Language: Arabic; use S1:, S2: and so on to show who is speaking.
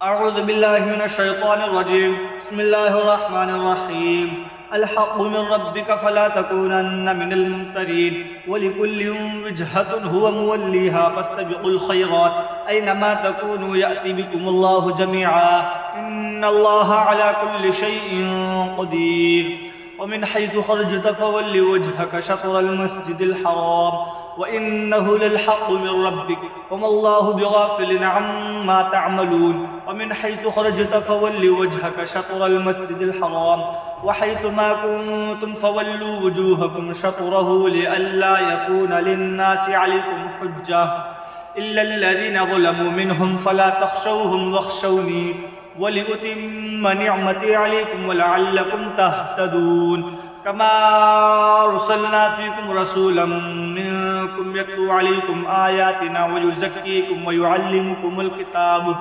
S1: أعوذ بالله من الشيطان الرجيم. بسم الله الرحمن الرحيم. الحق من ربك فلا تكونن من الممترين ولكل وجهة هو موليها فاستبقوا الخيرات أينما تكونوا يأتي بكم الله جميعا إن الله على كل شيء قدير. ومن حيث خرجت فول وجهك شطر المسجد الحرام وإنه للحق من ربك وما الله بغافل عما تعملون. ومن حيث خرجت فول وجهك شطر المسجد الحرام وحيث ما كنتم فولوا وجوهكم شطره لئلا يكون للناس عليكم حجة إلا الذين ظلموا منهم فلا تخشوهم واخشوني ولأتم نعمتي عليكم ولعلكم تهتدون. كما أرسلنا فيكم رسولا منكم يتلو عليكم آياتنا ويزكيكم ويعلمكم الكتاب